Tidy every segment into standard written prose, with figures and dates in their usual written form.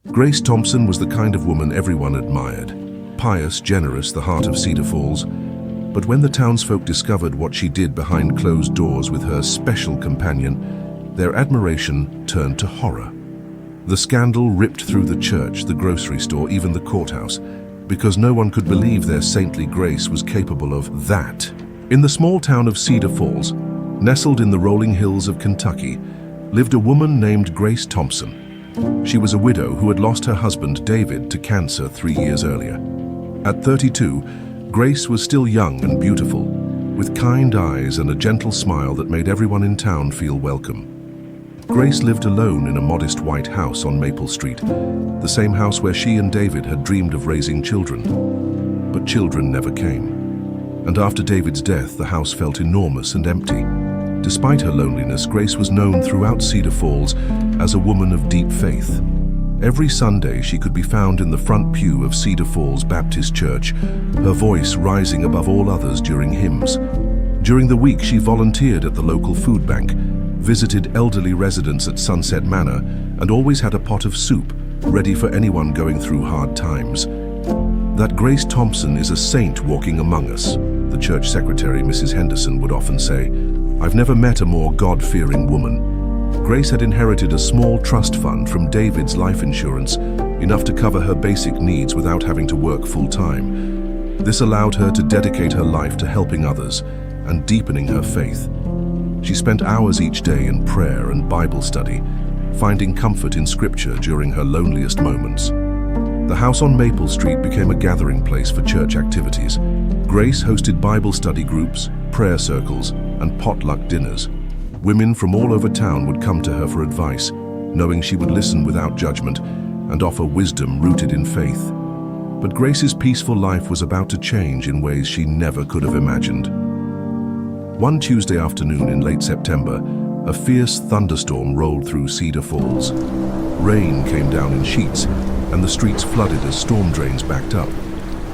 Grace Thompson was the kind of woman everyone admired. Pious, generous, the heart of Cedar Falls. But when the townsfolk discovered what she did behind closed doors with her special companion, their admiration turned to horror. The scandal ripped through the church, the grocery store, even the courthouse, because no one could believe their saintly Grace was capable of that. In the small town of Cedar Falls, nestled in the rolling hills of Kentucky, lived a woman named Grace Thompson. She was a widow who had lost her husband, David, to cancer 3 years earlier. At 32, Grace was still young and beautiful, with kind eyes and a gentle smile that made everyone in town feel welcome. Grace lived alone in a modest white house on Maple Street, the same house where she and David had dreamed of raising children. But children never came. And after David's death, the house felt enormous and empty. Despite her loneliness, Grace was known throughout Cedar Falls as a woman of deep faith. Every Sunday, she could be found in the front pew of Cedar Falls Baptist Church, her voice rising above all others during hymns. During the week, she volunteered at the local food bank, visited elderly residents at Sunset Manor, and always had a pot of soup ready for anyone going through hard times. That Grace Thompson is a saint walking among us, the church secretary, Mrs. Henderson, would often say. I've never met a more God-fearing woman. Grace had inherited a small trust fund from David's life insurance, enough to cover her basic needs without having to work full-time. This allowed her to dedicate her life to helping others and deepening her faith. She spent hours each day in prayer and Bible study, finding comfort in Scripture during her loneliest moments. The house on Maple Street became a gathering place for church activities. Grace hosted Bible study groups, prayer circles, and potluck dinners. Women from all over town would come to her for advice, knowing she would listen without judgment and offer wisdom rooted in faith. But Grace's peaceful life was about to change in ways she never could have imagined. One Tuesday afternoon in late September, a fierce thunderstorm rolled through Cedar Falls. Rain came down in sheets, and the streets flooded as storm drains backed up.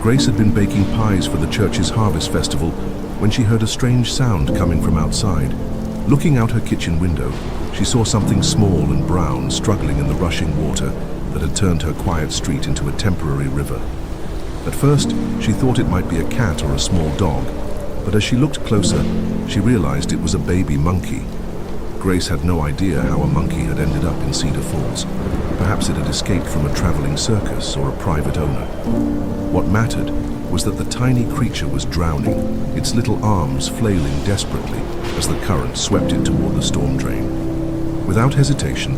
Grace had been baking pies for the church's harvest festival when she heard a strange sound coming from outside. Looking out her kitchen window, she saw something small and brown struggling in the rushing water that had turned her quiet street into a temporary river. At first, she thought it might be a cat or a small dog, but as she looked closer, she realized it was a baby monkey. Grace had no idea how a monkey had ended up in Cedar Falls. Perhaps it had escaped from a traveling circus or a private owner. What mattered was that the tiny creature was drowning, its little arms flailing desperately as the current swept it toward the storm drain. Without hesitation,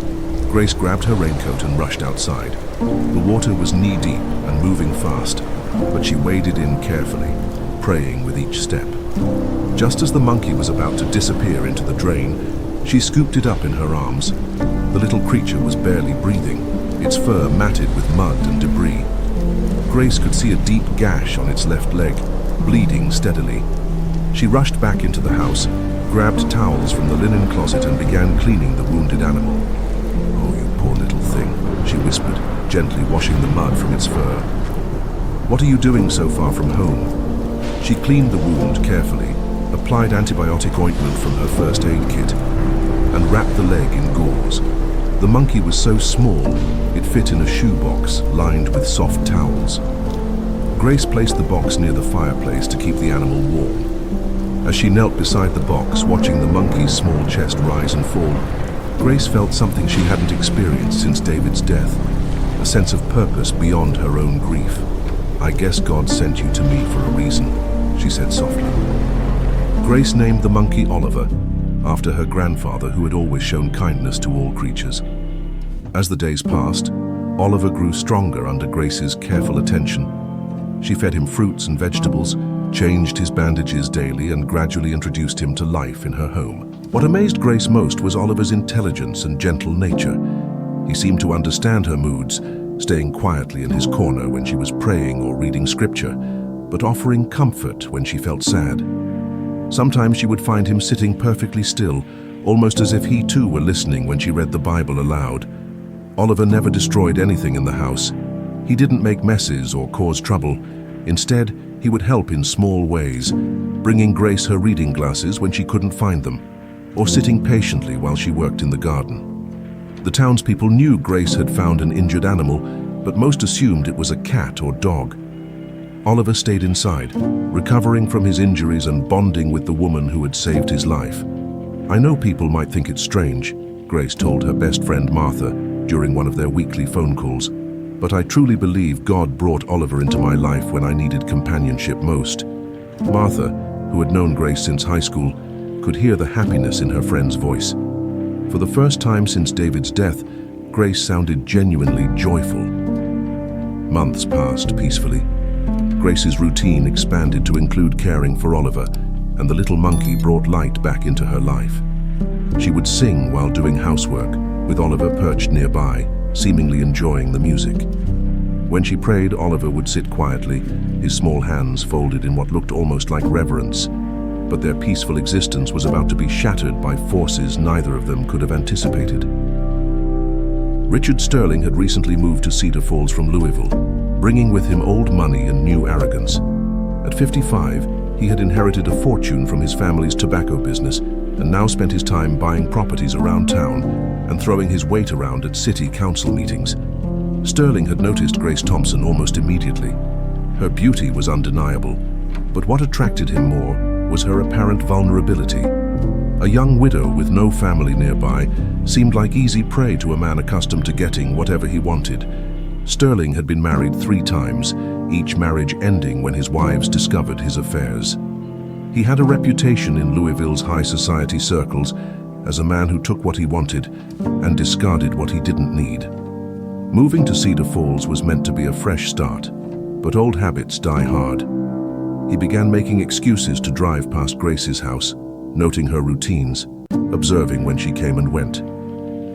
Grace grabbed her raincoat and rushed outside. The water was knee-deep and moving fast, but she waded in carefully, praying with each step. Just as the monkey was about to disappear into the drain, she scooped it up in her arms. The little creature was barely breathing, its fur matted with mud and debris. Grace could see a deep gash on its left leg, bleeding steadily. She rushed back into the house, grabbed towels from the linen closet and began cleaning the wounded animal. "Oh, you poor little thing," she whispered, gently washing the mud from its fur. "What are you doing so far from home?" She cleaned the wound carefully, applied antibiotic ointment from her first aid kit, and wrapped the leg in gauze. The monkey was so small, it fit in a shoebox lined with soft towels. Grace placed the box near the fireplace to keep the animal warm. As she knelt beside the box, watching the monkey's small chest rise and fall, Grace felt something she hadn't experienced since David's death, a sense of purpose beyond her own grief. "I guess God sent you to me for a reason," she said softly. Grace named the monkey Oliver, after her grandfather who had always shown kindness to all creatures. As the days passed, Oliver grew stronger under Grace's careful attention. She fed him fruits and vegetables, changed his bandages daily, and gradually introduced him to life in her home. What amazed Grace most was Oliver's intelligence and gentle nature. He seemed to understand her moods, staying quietly in his corner when she was praying or reading scripture, but offering comfort when she felt sad. Sometimes she would find him sitting perfectly still, almost as if he too were listening when she read the Bible aloud. Oliver never destroyed anything in the house. He didn't make messes or cause trouble. Instead, he would help in small ways, bringing Grace her reading glasses when she couldn't find them, or sitting patiently while she worked in the garden. The townspeople knew Grace had found an injured animal, but most assumed it was a cat or dog. Oliver stayed inside, recovering from his injuries and bonding with the woman who had saved his life. "I know people might think it's strange," Grace told her best friend Martha during one of their weekly phone calls, "but I truly believe God brought Oliver into my life when I needed companionship most." Martha, who had known Grace since high school, could hear the happiness in her friend's voice. For the first time since David's death, Grace sounded genuinely joyful. Months passed peacefully. Grace's routine expanded to include caring for Oliver, and the little monkey brought light back into her life. She would sing while doing housework, with Oliver perched nearby, seemingly enjoying the music. When she prayed, Oliver would sit quietly, his small hands folded in what looked almost like reverence. But their peaceful existence was about to be shattered by forces neither of them could have anticipated. Richard Sterling had recently moved to Cedar Falls from Louisville, bringing with him old money and new arrogance. At 55, he had inherited a fortune from his family's tobacco business and now spent his time buying properties around town and throwing his weight around at city council meetings. Sterling had noticed Grace Thompson almost immediately. Her beauty was undeniable, but what attracted him more was her apparent vulnerability. A young widow with no family nearby seemed like easy prey to a man accustomed to getting whatever he wanted. Sterling had been married 3 times, each marriage ending when his wives discovered his affairs. He had a reputation in Louisville's high society circles as a man who took what he wanted and discarded what he didn't need. Moving to Cedar Falls was meant to be a fresh start, but old habits die hard. He began making excuses to drive past Grace's house, noting her routines, observing when she came and went.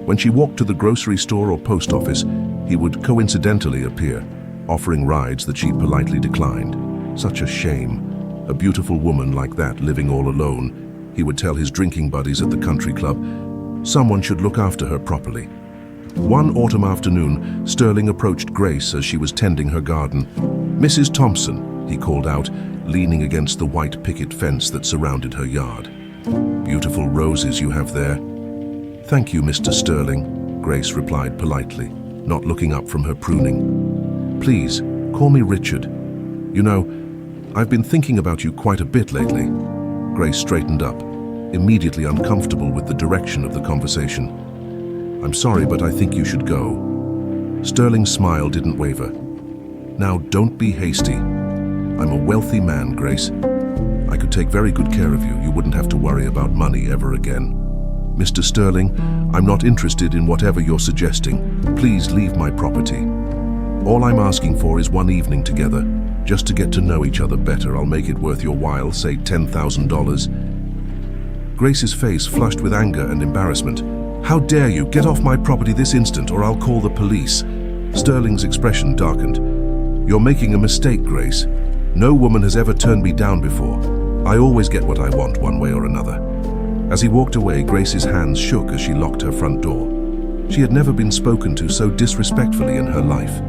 When she walked to the grocery store or post office, he would coincidentally appear, offering rides that she politely declined. Such a shame. A beautiful woman like that living all alone, he would tell his drinking buddies at the country club. Someone should look after her properly. One autumn afternoon, Sterling approached Grace as she was tending her garden. "Mrs. Thompson," he called out, leaning against the white picket fence that surrounded her yard. "Beautiful roses you have there." "Thank you, Mr. Sterling," Grace replied politely, not looking up from her pruning. "Please, call me Richard. You know, I've been thinking about you quite a bit lately." Grace straightened up, immediately uncomfortable with the direction of the conversation. "I'm sorry, but I think you should go." Sterling's smile didn't waver. "Now, don't be hasty. I'm a wealthy man, Grace. I could take very good care of you. You wouldn't have to worry about money ever again. Mr. Sterling, I'm not interested in whatever you're suggesting. Please leave my property. All I'm asking for is one evening together, just to get to know each other better. I'll make it worth your while, say $10,000. Grace's face flushed with anger and embarrassment. "How dare you? Get off my property this instant, or I'll call the police." Sterling's expression darkened. "You're making a mistake, Grace. No woman has ever turned me down before. I always get what I want one way or another." As he walked away, Grace's hands shook as she locked her front door. She had never been spoken to so disrespectfully in her life.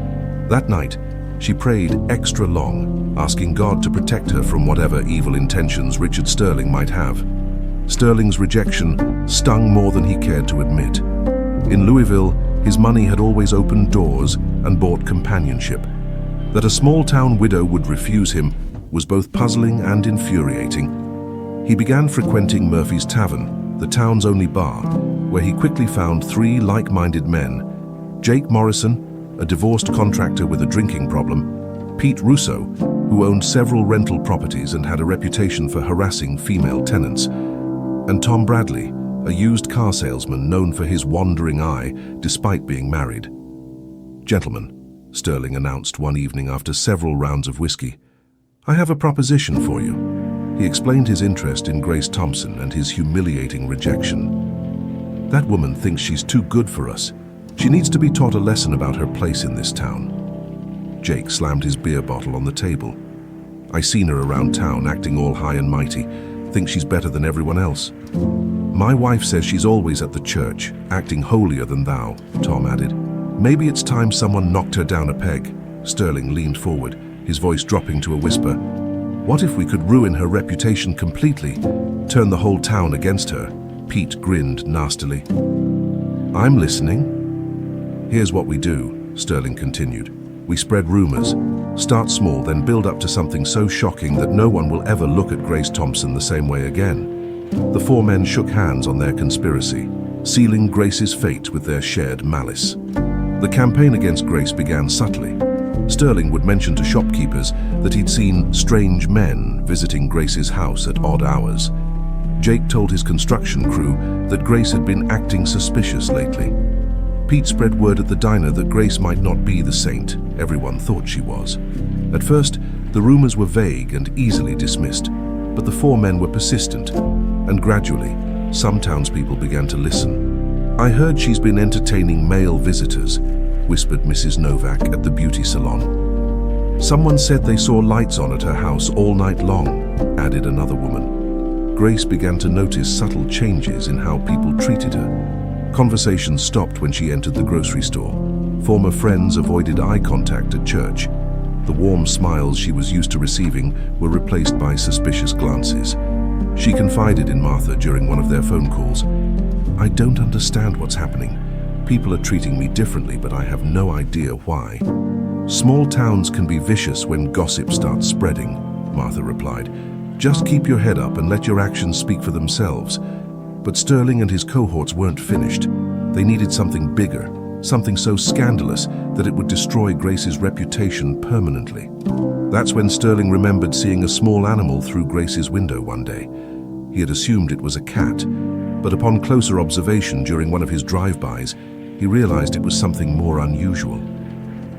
That night, she prayed extra long, asking God to protect her from whatever evil intentions Richard Sterling might have. Sterling's rejection stung more than he cared to admit. In Louisville, his money had always opened doors and bought companionship. That a small-town widow would refuse him was both puzzling and infuriating. He began frequenting Murphy's Tavern, the town's only bar, where he quickly found 3 like-minded men: Jake Morrison, a divorced contractor with a drinking problem; Pete Russo, who owned several rental properties and had a reputation for harassing female tenants; and Tom Bradley, a used car salesman known for his wandering eye despite being married. "Gentlemen," Sterling announced one evening after several rounds of whiskey, "I have a proposition for you." He explained his interest in Grace Thompson and his humiliating rejection. "That woman thinks she's too good for us. She needs to be taught a lesson about her place in this town." Jake slammed his beer bottle on the table. "I seen her around town acting all high and mighty. Think she's better than everyone else." "My wife says she's always at the church, acting holier than thou," Tom added. "Maybe it's time someone knocked her down a peg." Sterling leaned forward, his voice dropping to a whisper. "What if we could ruin her reputation completely, turn the whole town against her?" Pete grinned nastily. I'm listening. Here's what we do, Sterling continued. We spread rumors, start small, then build up to something so shocking that no one will ever look at Grace Thompson the same way again. The four men shook hands on their conspiracy, sealing Grace's fate with their shared malice. The campaign against Grace began subtly. Sterling would mention to shopkeepers that he'd seen strange men visiting Grace's house at odd hours. Jake told his construction crew that Grace had been acting suspicious lately. Pete spread word at the diner that Grace might not be the saint everyone thought she was. At first, the rumors were vague and easily dismissed, but the four men were persistent, and gradually, some townspeople began to listen. I heard she's been entertaining male visitors, whispered Mrs. Novak at the beauty salon. Someone said they saw lights on at her house all night long, added another woman. Grace began to notice subtle changes in how people treated her. Conversations stopped when she entered the grocery store. Former friends avoided eye contact at church. The warm smiles she was used to receiving were replaced by suspicious glances. She confided in Martha during one of their phone calls. I don't understand what's happening. People are treating me differently, but I have no idea why. Small towns can be vicious when gossip starts spreading, Martha replied. Just keep your head up and let your actions speak for themselves. But Sterling and his cohorts weren't finished. They needed something bigger, something so scandalous that it would destroy Grace's reputation permanently. That's when Sterling remembered seeing a small animal through Grace's window one day. He had assumed it was a cat, but upon closer observation during one of his drive-bys, he realized it was something more unusual.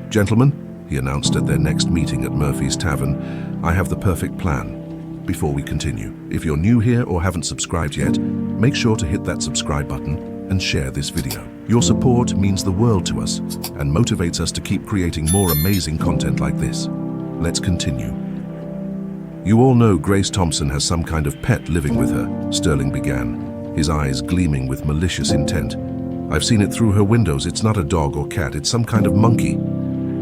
Gentlemen, he announced at their next meeting at Murphy's Tavern, I have the perfect plan. Before we continue, if you're new here or haven't subscribed yet, make sure to hit that subscribe button and share this video. Your support means the world to us and motivates us to keep creating more amazing content like this. Let's continue. You all know Grace Thompson has some kind of pet living with her, Sterling began, his eyes gleaming with malicious intent. I've seen it through her windows. It's not a dog or cat, it's some kind of monkey.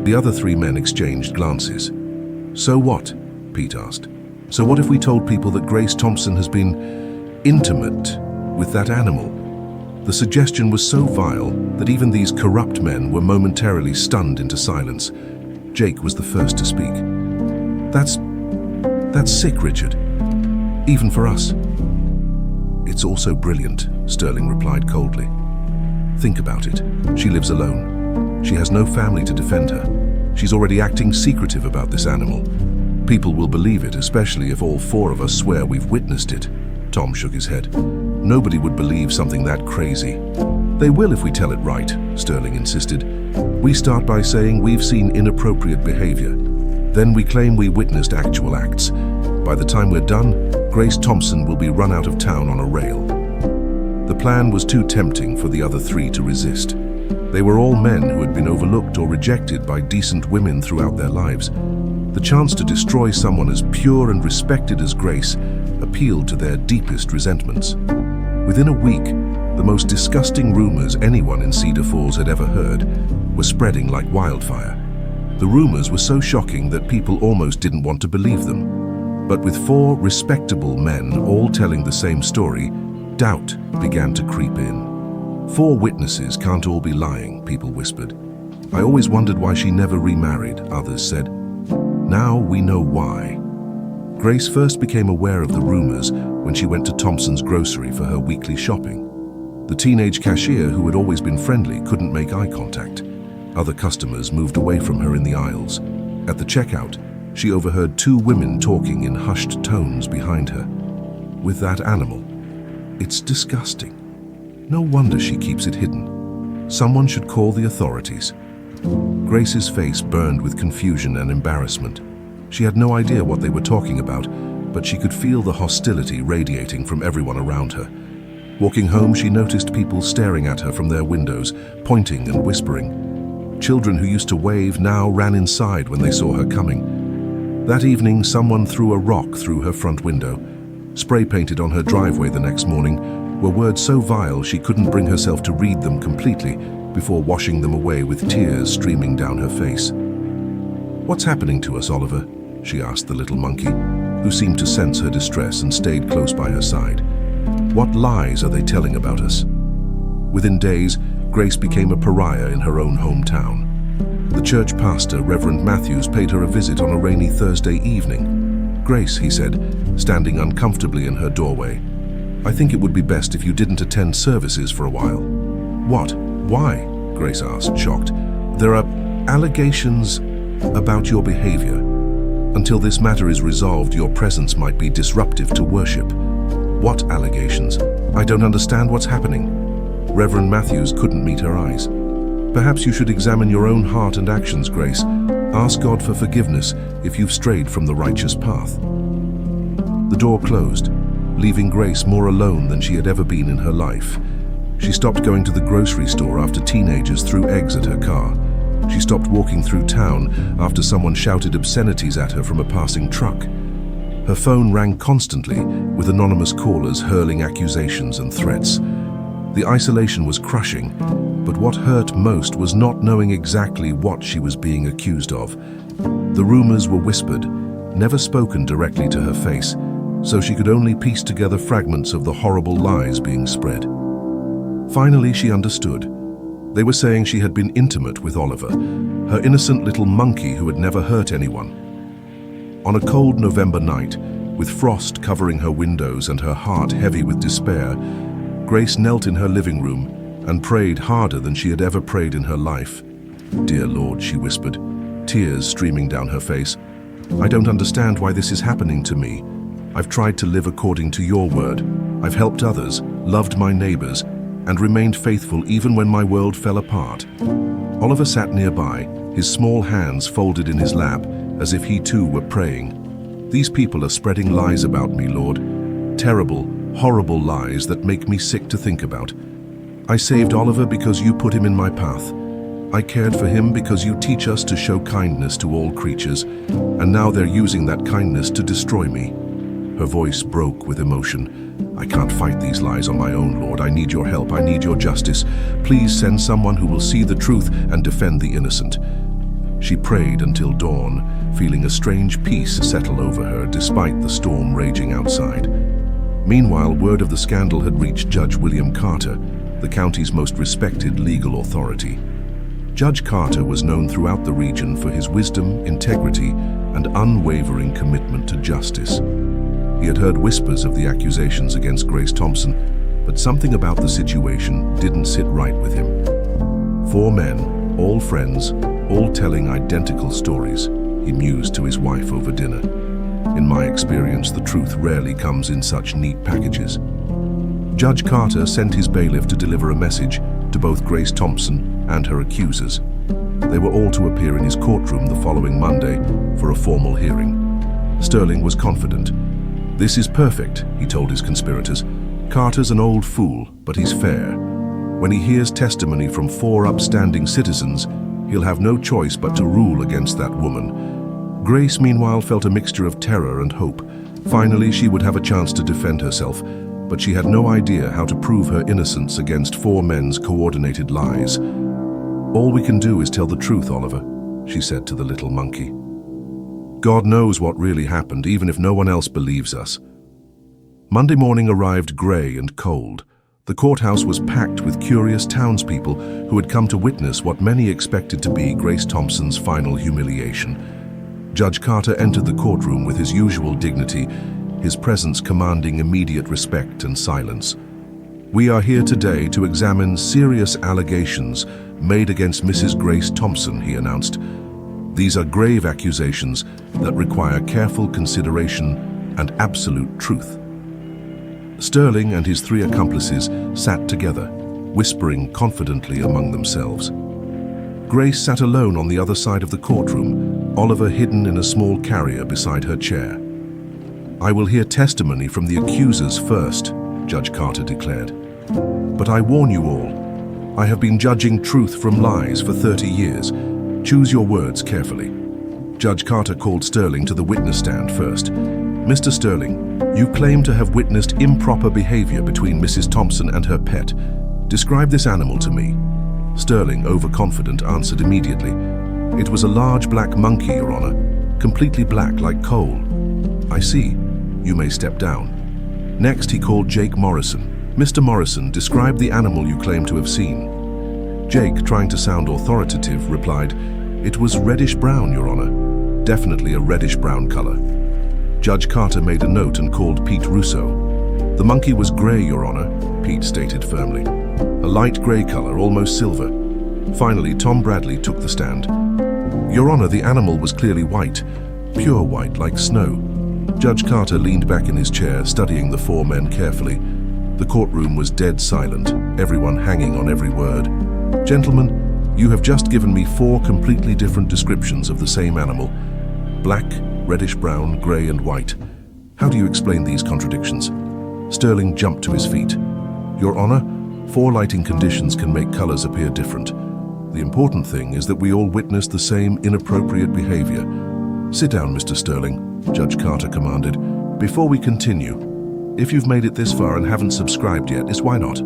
The other three men exchanged glances. So what? Pete asked. So what if we told people that Grace Thompson has been intimate with that animal? The suggestion was so vile that even these corrupt men were momentarily stunned into silence. Jake was the first to speak. That's sick, Richard. Even for us. It's also brilliant, Sterling replied coldly. Think about it. She lives alone. She has no family to defend her. She's already acting secretive about this animal. People will believe it, especially if all four of us swear we've witnessed it. Tom shook his head. Nobody would believe something that crazy. They will if we tell it right, Sterling insisted. We start by saying we've seen inappropriate behavior. Then we claim we witnessed actual acts. By the time we're done, Grace Thompson will be run out of town on a rail. The plan was too tempting for the other three to resist. They were all men who had been overlooked or rejected by decent women throughout their lives. The chance to destroy someone as pure and respected as Grace appealed to their deepest resentments. Within a week, the most disgusting rumors anyone in Cedar Falls had ever heard were spreading like wildfire. The rumors were so shocking that people almost didn't want to believe them. But with four respectable men all telling the same story, doubt began to creep in. Four witnesses can't all be lying, people whispered. I always wondered why she never remarried, others said. Now we know why. Grace first became aware of the rumors when she went to Thompson's grocery for her weekly shopping. The teenage cashier, who had always been friendly, couldn't make eye contact. Other customers moved away from her in the aisles. At the checkout, she overheard two women talking in hushed tones behind her. With that animal. It's disgusting. No wonder she keeps it hidden. Someone should call the authorities. Grace's face burned with confusion and embarrassment. She had no idea what they were talking about, but she could feel the hostility radiating from everyone around her. Walking home, she noticed people staring at her from their windows, pointing and whispering. Children who used to wave now ran inside when they saw her coming. That evening, someone threw a rock through her front window. Spray painted on her driveway the next morning were words so vile she couldn't bring herself to read them completely before washing them away with tears streaming down her face. What's happening to us, Oliver? She asked the little monkey, who seemed to sense her distress and stayed close by her side. What lies are they telling about us? Within days, Grace became a pariah in her own hometown. The church pastor, Reverend Matthews, paid her a visit on a rainy Thursday evening. "Grace," he said, standing uncomfortably in her doorway, "I think it would be best if you didn't attend services for a while." "What? Why?" Grace asked, shocked. "There are allegations about your behavior. Until this matter is resolved, your presence might be disruptive to worship." "What allegations? I don't understand what's happening." Reverend Matthews couldn't meet her eyes. "Perhaps you should examine your own heart and actions, Grace. Ask God for forgiveness if you've strayed from the righteous path." The door closed, leaving Grace more alone than she had ever been in her life. She stopped going to the grocery store after teenagers threw eggs at her car. She stopped walking through town after someone shouted obscenities at her from a passing truck. Her phone rang constantly, with anonymous callers hurling accusations and threats. The isolation was crushing, but what hurt most was not knowing exactly what she was being accused of. The rumors were whispered, never spoken directly to her face, so she could only piece together fragments of the horrible lies being spread. Finally, she understood. They were saying she had been intimate with Oliver, her innocent little monkey who had never hurt anyone. On a cold November night, with frost covering her windows and her heart heavy with despair, Grace knelt in her living room and prayed harder than she had ever prayed in her life. "Dear Lord," she whispered, tears streaming down her face, "I don't understand why this is happening to me. I've tried to live according to your word. I've helped others, loved my neighbors, and remained faithful even when my world fell apart." Oliver sat nearby, his small hands folded in his lap, as if he too were praying. "These people are spreading lies about me, Lord. Terrible, horrible lies that make me sick to think about. I saved Oliver because you put him in my path. I cared for him because you teach us to show kindness to all creatures, and now they're using that kindness to destroy me." Her voice broke with emotion. "I can't fight these lies on my own, Lord. I need your help. I need your justice. Please send someone who will see the truth and defend the innocent." She prayed until dawn, feeling a strange peace settle over her despite the storm raging outside. Meanwhile, word of the scandal had reached Judge William Carter, the county's most respected legal authority. Judge Carter was known throughout the region for his wisdom, integrity, and unwavering commitment to justice. He had heard whispers of the accusations against Grace Thompson, but something about the situation didn't sit right with him. 4 men, all friends, all telling identical stories, he mused to his wife over dinner. "In my experience, the truth rarely comes in such neat packages." Judge Carter sent his bailiff to deliver a message to both Grace Thompson and her accusers. They were all to appear in his courtroom the following Monday for a formal hearing. Sterling was confident. "This is perfect," he told his conspirators. "Carter's an old fool, but he's fair. When he hears testimony from 4 upstanding citizens, he'll have no choice but to rule against that woman." Grace, meanwhile, felt a mixture of terror and hope. Finally, she would have a chance to defend herself, but she had no idea how to prove her innocence against 4 men's coordinated lies. "All we can do is tell the truth, Oliver," she said to the little monkey. "God knows what really happened, even if no one else believes us." Monday morning arrived grey and cold. The courthouse was packed with curious townspeople who had come to witness what many expected to be Grace Thompson's final humiliation. Judge Carter entered the courtroom with his usual dignity, his presence commanding immediate respect and silence. "We are here today to examine serious allegations made against Mrs. Grace Thompson," he announced. "These are grave accusations that require careful consideration and absolute truth." Sterling and his 3 accomplices sat together, whispering confidently among themselves. Grace sat alone on the other side of the courtroom, Oliver hidden in a small carrier beside her chair. "I will hear testimony from the accusers first," Judge Carter declared. "But I warn you all, I have been judging truth from lies for 30 years. Choose your words carefully." Judge Carter called Sterling to the witness stand first. "Mr. Sterling, you claim to have witnessed improper behavior between Mrs. Thompson and her pet. Describe this animal to me." Sterling, overconfident, answered immediately. "It was a large black monkey, Your Honor, completely black like coal." "I see. You may step down." Next, he called Jake Morrison. "Mr. Morrison, describe the animal you claim to have seen." Jake, trying to sound authoritative, replied, "It was reddish-brown, Your Honor. Definitely a reddish-brown color." Judge Carter made a note and called Pete Russo. "The monkey was gray, Your Honor," Pete stated firmly. "A light gray color, almost silver." Finally, Tom Bradley took the stand. "Your Honor, the animal was clearly white, pure white like snow." Judge Carter leaned back in his chair, studying the four men carefully. The courtroom was dead silent, everyone hanging on every word. "Gentlemen, you have just given me four completely different descriptions of the same animal. Black, reddish-brown, gray, and white. How do you explain these contradictions?" Sterling jumped to his feet. "Your Honor, four lighting conditions can make colors appear different. The important thing is that we all witnessed the same inappropriate behavior." "Sit down, Mr. Sterling," Judge Carter commanded. "Before we continue, if you've made it this far and haven't subscribed yet, it's why not?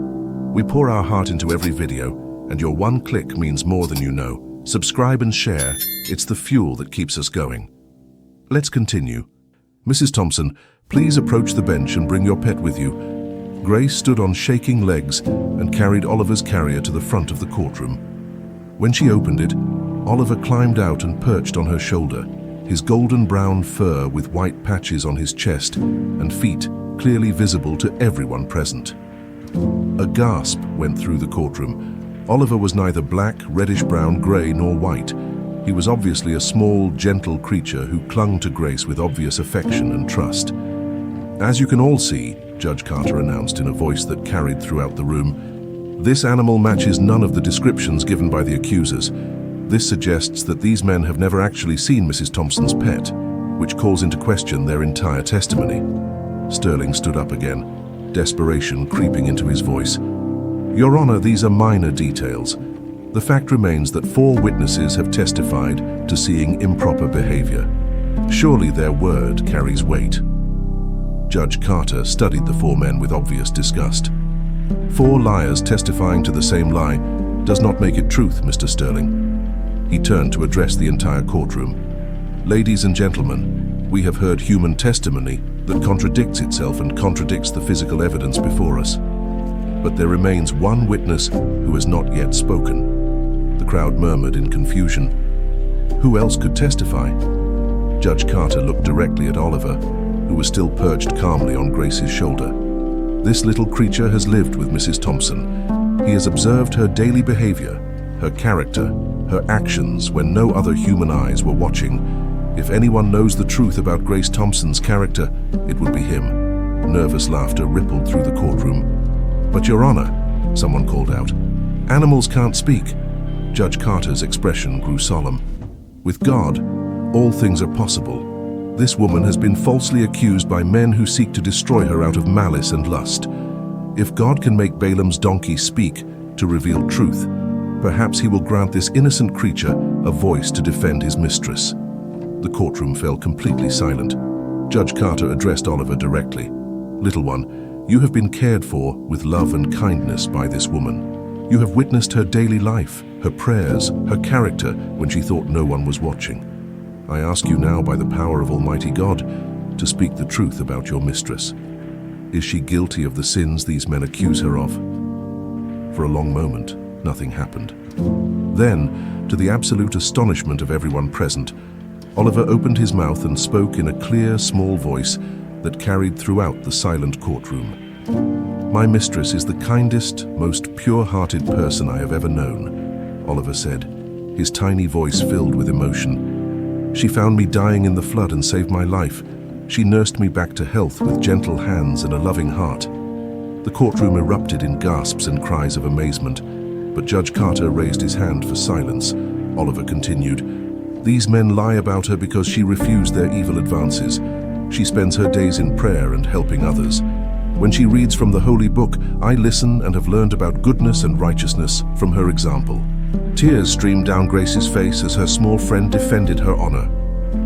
We pour our heart into every video, and your one click means more than you know. Subscribe and share. It's the fuel that keeps us going. Let's continue. Mrs. Thompson, please approach the bench and bring your pet with you." Grace stood on shaking legs and carried Oliver's carrier to the front of the courtroom. When she opened it, Oliver climbed out and perched on her shoulder, his golden brown fur with white patches on his chest and feet clearly visible to everyone present. A gasp went through the courtroom. Oliver was neither black, reddish-brown, gray, nor white. He was obviously a small, gentle creature who clung to Grace with obvious affection and trust. "As you can all see," Judge Carter announced in a voice that carried throughout the room, "this animal matches none of the descriptions given by the accusers. This suggests that these men have never actually seen Mrs. Thompson's pet, which calls into question their entire testimony." Sterling stood up again, desperation creeping into his voice. "Your Honor, these are minor details. The fact remains that four witnesses have testified to seeing improper behavior. Surely their word carries weight." Judge Carter studied the four men with obvious disgust. "Four liars testifying to the same lie does not make it truth, Mr. Sterling." He turned to address the entire courtroom. "Ladies and gentlemen, we have heard human testimony that contradicts itself and contradicts the physical evidence before us. But there remains one witness who has not yet spoken." The crowd murmured in confusion. Who else could testify? Judge Carter looked directly at Oliver, who was still perched calmly on Grace's shoulder. "This little creature has lived with Mrs. Thompson. He has observed her daily behavior, her character, her actions when no other human eyes were watching. If anyone knows the truth about Grace Thompson's character, it would be him." Nervous laughter rippled through the courtroom. "But Your Honor," someone called out, "animals can't speak." Judge Carter's expression grew solemn. "With God, all things are possible. This woman has been falsely accused by men who seek to destroy her out of malice and lust. If God can make Balaam's donkey speak to reveal truth, perhaps he will grant this innocent creature a voice to defend his mistress." The courtroom fell completely silent. Judge Carter addressed Oliver directly. "Little one, you have been cared for with love and kindness by this woman. You have witnessed her daily life, her prayers, her character when she thought no one was watching. I ask you now by the power of Almighty God to speak the truth about your mistress. Is she guilty of the sins these men accuse her of?" For a long moment, nothing happened. Then, to the absolute astonishment of everyone present, Oliver opened his mouth and spoke in a clear, small voice that carried throughout the silent courtroom. "My mistress is the kindest, most pure-hearted person I have ever known," Oliver said, his tiny voice filled with emotion. "She found me dying in the flood and saved my life. She nursed me back to health with gentle hands and a loving heart." The courtroom erupted in gasps and cries of amazement, but Judge Carter raised his hand for silence. Oliver continued, "These men lie about her because she refused their evil advances. She spends her days in prayer and helping others. When she reads from the Holy Book, I listen and have learned about goodness and righteousness from her example." Tears streamed down Grace's face as her small friend defended her honor.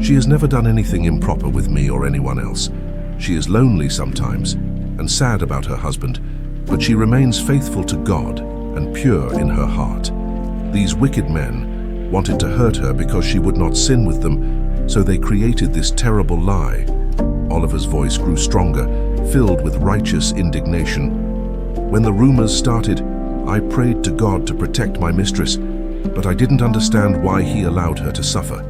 "She has never done anything improper with me or anyone else. She is lonely sometimes and sad about her husband, but she remains faithful to God and pure in her heart. These wicked men wanted to hurt her because she would not sin with them, so they created this terrible lie." Oliver's voice grew stronger, filled with righteous indignation. "When the rumors started, I prayed to God to protect my mistress, but I didn't understand why he allowed her to suffer.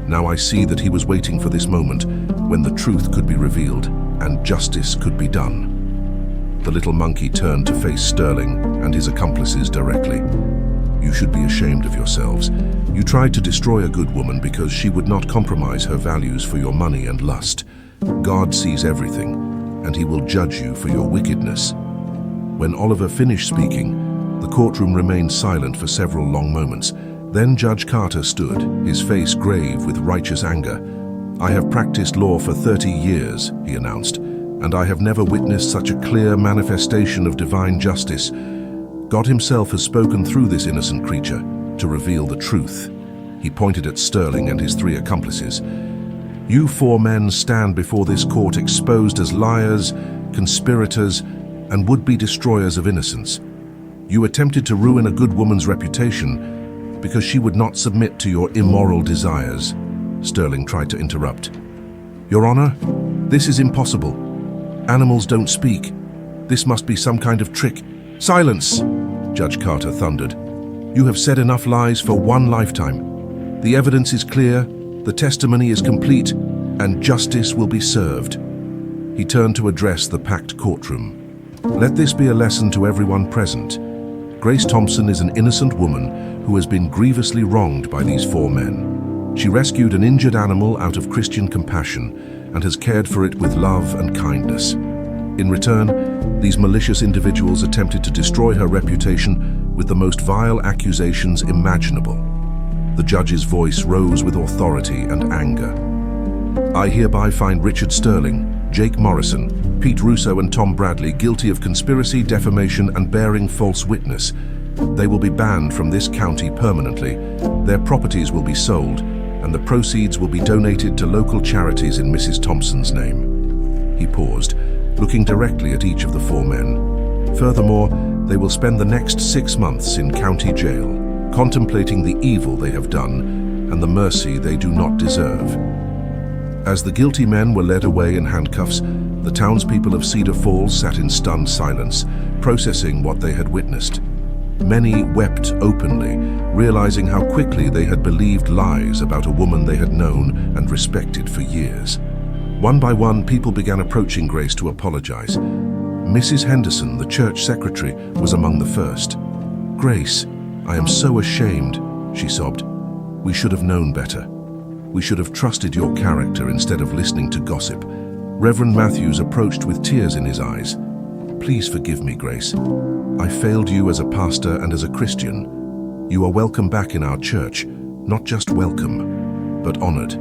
Now I see that he was waiting for this moment when the truth could be revealed and justice could be done." The little monkey turned to face Sterling and his accomplices directly. "You should be ashamed of yourselves. You tried to destroy a good woman because she would not compromise her values for your money and lust. God sees everything, and he will judge you for your wickedness." When Oliver finished speaking, the courtroom remained silent for several long moments. Then Judge Carter stood, his face grave with righteous anger. "I have practiced law for 30 years, he announced, "and I have never witnessed such a clear manifestation of divine justice. God himself has spoken through this innocent creature to reveal the truth." He pointed at Sterling and his 3 accomplices. "You 4 men stand before this court exposed as liars, conspirators, and would-be destroyers of innocence. You attempted to ruin a good woman's reputation because she would not submit to your immoral desires." Sterling tried to interrupt. "Your Honor, this is impossible. Animals don't speak. This must be some kind of trick." "Silence!" Judge Carter thundered. "You have said enough lies for one lifetime. The evidence is clear, the testimony is complete, and justice will be served." He turned to address the packed courtroom. "Let this be a lesson to everyone present. Grace Thompson is an innocent woman who has been grievously wronged by these 4 men. She rescued an injured animal out of Christian compassion and has cared for it with love and kindness. In return, these malicious individuals attempted to destroy her reputation with the most vile accusations imaginable." The judge's voice rose with authority and anger. "I hereby find Richard Sterling, Jake Morrison, Pete Russo and Tom Bradley guilty of conspiracy, defamation and bearing false witness. They will be banned from this county permanently. Their properties will be sold, and the proceeds will be donated to local charities in Mrs. Thompson's name." He paused, looking directly at each of the 4 men. "Furthermore, they will spend the next 6 months in county jail, contemplating the evil they have done and the mercy they do not deserve." As the guilty men were led away in handcuffs, the townspeople of Cedar Falls sat in stunned silence, processing what they had witnessed. Many wept openly, realizing how quickly they had believed lies about a woman they had known and respected for years. One by one, people began approaching Grace to apologize. Mrs. Henderson, the church secretary, was among the first. "Grace, I am so ashamed," she sobbed. "We should have known better. We should have trusted your character instead of listening to gossip." Reverend Matthews approached with tears in his eyes. "Please forgive me, Grace. I failed you as a pastor and as a Christian. You are welcome back in our church, not just welcome, but honored."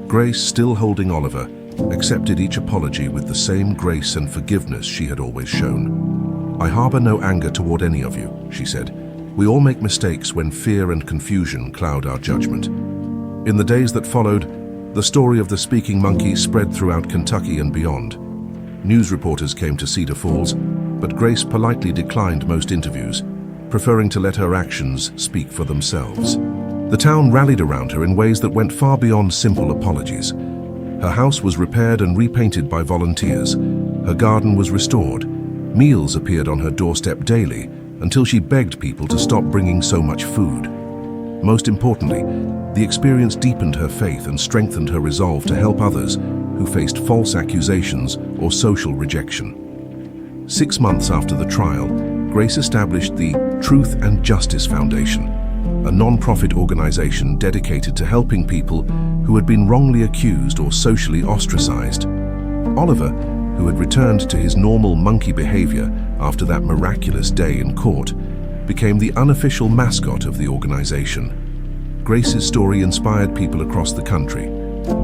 Grace, still holding Oliver, accepted each apology with the same grace and forgiveness she had always shown. "I harbor no anger toward any of you," she said. "We all make mistakes when fear and confusion cloud our judgment." In the days that followed, the story of the speaking monkey spread throughout Kentucky and beyond. News reporters came to Cedar Falls, but Grace politely declined most interviews, preferring to let her actions speak for themselves. The town rallied around her in ways that went far beyond simple apologies. Her house was repaired and repainted by volunteers. Her garden was restored. Meals appeared on her doorstep daily until she begged people to stop bringing so much food. Most importantly, the experience deepened her faith and strengthened her resolve to help others who faced false accusations or social rejection. 6 months after the trial, Grace established the Truth and Justice Foundation, a non-profit organization dedicated to helping people who had been wrongly accused or socially ostracized. Oliver, who had returned to his normal monkey behavior after that miraculous day in court, became the unofficial mascot of the organization. Grace's story inspired people across the country.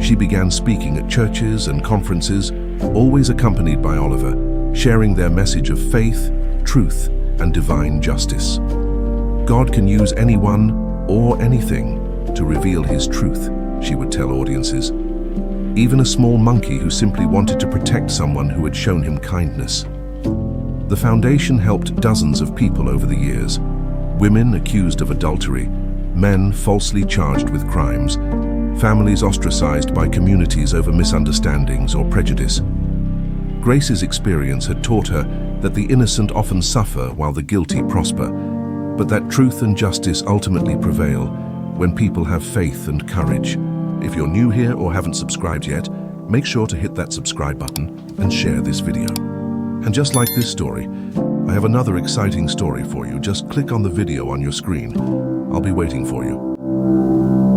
She began speaking at churches and conferences, always accompanied by Oliver, sharing their message of faith, truth, and divine justice. God can use anyone or anything to reveal his truth, she would tell audiences. Even a small monkey who simply wanted to protect someone who had shown him kindness. The foundation helped dozens of people over the years. Women accused of adultery, men falsely charged with crimes, families ostracized by communities over misunderstandings or prejudice. Grace's experience had taught her that the innocent often suffer while the guilty prosper, but that truth and justice ultimately prevail when people have faith and courage. If you're new here or haven't subscribed yet, make sure to hit that subscribe button and share this video. And just like this story, I have another exciting story for you. Just click on the video on your screen. I'll be waiting for you.